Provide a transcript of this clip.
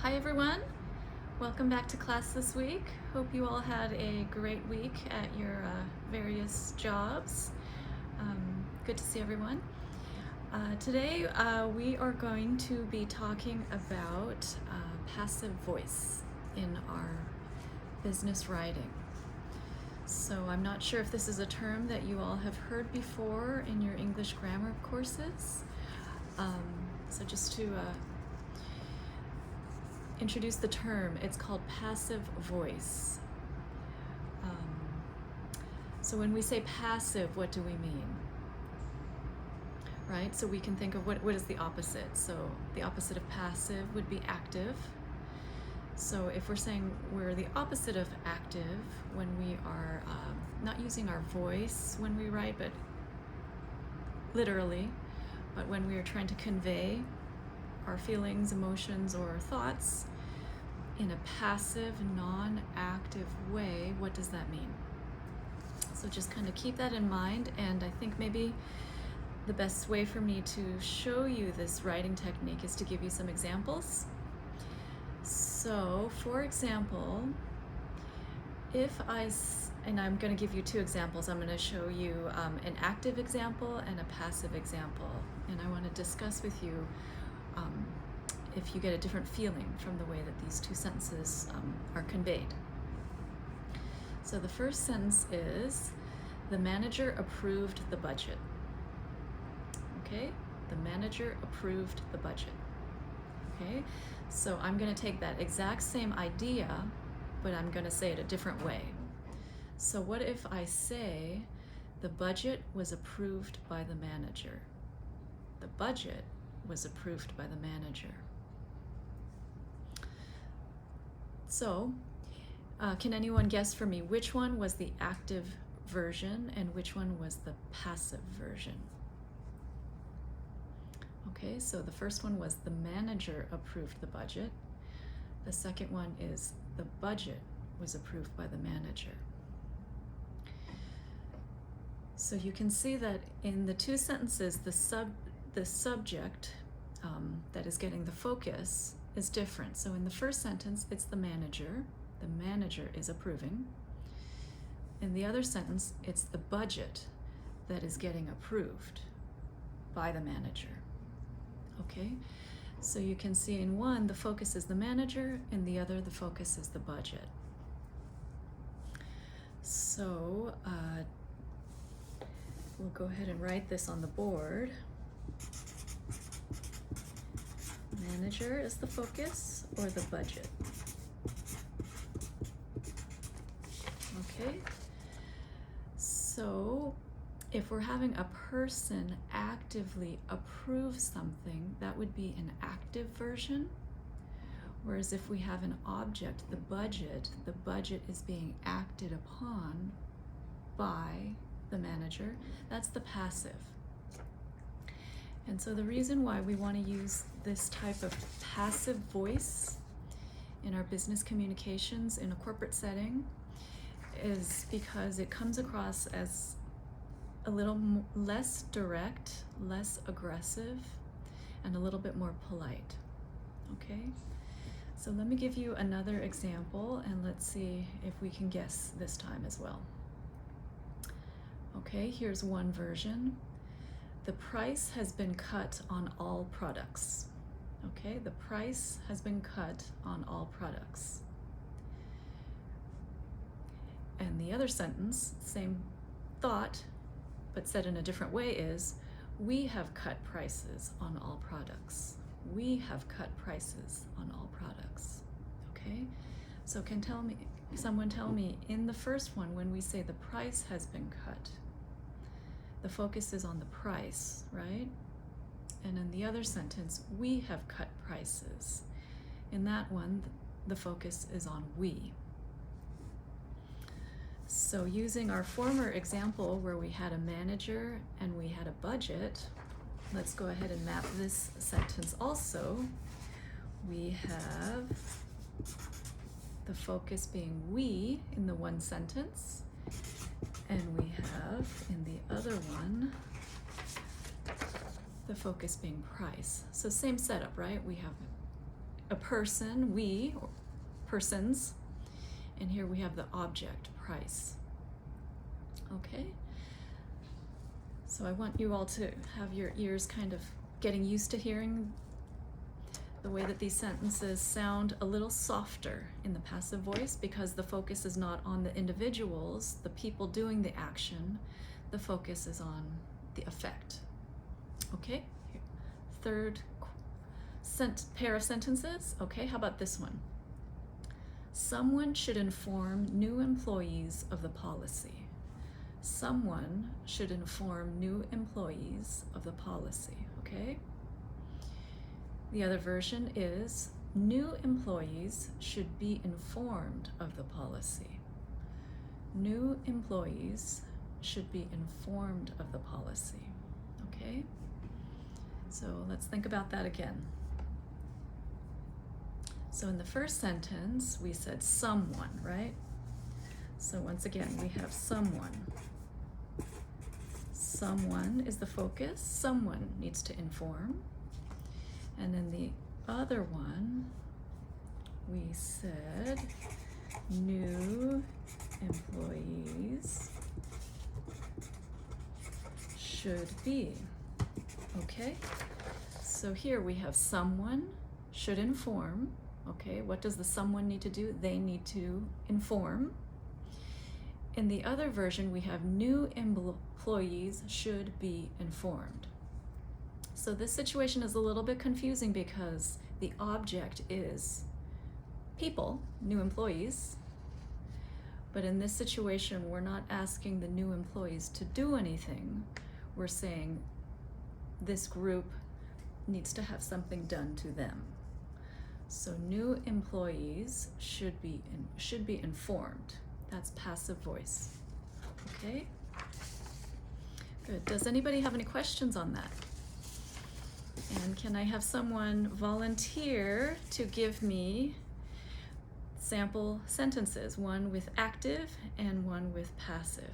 Hi everyone, welcome back to class this week. Hope you all had a great week at your various jobs. Good to see everyone. Today we are going to be talking about passive voice in our business writing. So I'm not sure if this is a term that you all have heard before in your English grammar courses. So just to introduce the term, it's called passive voice. So when we say passive, what do we mean? Right? So we can think of what is the opposite. So the opposite of passive would be active. So if we're saying we're the opposite of active when we are not using our voice when we write, but literally, but when we are trying to convey our feelings, emotions, or thoughts in a passive, non-active way, what does that mean? So just kind of keep that in mind, and I think maybe the best way for me to show you this writing technique is to give you some examples. So, for example, and I'm going to give you two examples. I'm going to show you an active example and a passive example, and I want to discuss with you if you get a different feeling from the way that these two sentences are conveyed. So the first sentence is, the manager approved the budget. Okay, the manager approved the budget. Okay, so I'm going to take that exact same idea, but I'm going to say it a different way. So what if I say, the budget was approved by the manager? The budget was approved by the manager. So, can anyone guess for me which one was the active version and which one was the passive version? Okay, so the first one was the manager approved the budget. The second one is the budget was approved by the manager. So you can see that in the two sentences, the subject that is getting the focus is different. So in the first sentence, it's the manager is approving. In the other sentence, it's the budget that is getting approved by the manager. Okay, so you can see in one, the focus is the manager, in the other, the focus is the budget. So we'll go ahead and write this on the board. Manager is the focus or the budget? Okay, so if we're having a person actively approve something, that would be an active version. Whereas if we have an object, the budget is being acted upon by the manager, that's the passive. And so the reason why we want to use this type of passive voice in our business communications in a corporate setting is because it comes across as a little less direct, less aggressive, and a little bit more polite. Okay? So let me give you another example, and let's see if we can guess this time as well. Okay, here's one version. The price has been cut on all products. Okay, the price has been cut on all products. And the other sentence, same thought, but said in a different way, is, we have cut prices on all products. We have cut prices on all products. Okay, so can someone tell me, in the first one, when we say the price has been cut, the focus is on the price, right? And in the other sentence, we have cut prices. In that one, the focus is on we. So using our former example where we had a manager and we had a budget, let's go ahead and map this sentence also. We have the focus being we in the one sentence, and we have in the other one the focus being price. So same setup, right? We have a person, we, or persons, and here we have the object, price. Okay? So I want you all to have your ears kind of getting used to hearing the way that these sentences sound a little softer in the passive voice, because the focus is not on the individuals, the people doing the action. The focus is on the effect. Okay? Here. Third pair of sentences. Okay, how about this one? Someone should inform new employees of the policy. Someone should inform new employees of the policy. Okay? The other version is new employees should be informed of the policy. New employees should be informed of the policy. Okay? So let's think about that again. So in the first sentence, we said someone, right? So once again, we have someone. Someone is the focus. Someone needs to inform. And then the other one, we said new employees should be. Okay? So here we have someone should inform. Okay, what does the someone need to do? They need to inform. In the other version, we have new employees should be informed. So this situation is a little bit confusing because the object is people, new employees. But in this situation, we're not asking the new employees to do anything. We're saying this group needs to have something done to them. So new employees should be informed. That's passive voice. Okay? Good. Does anybody have any questions on that? And can I have someone volunteer to give me sample sentences, one with active and one with passive?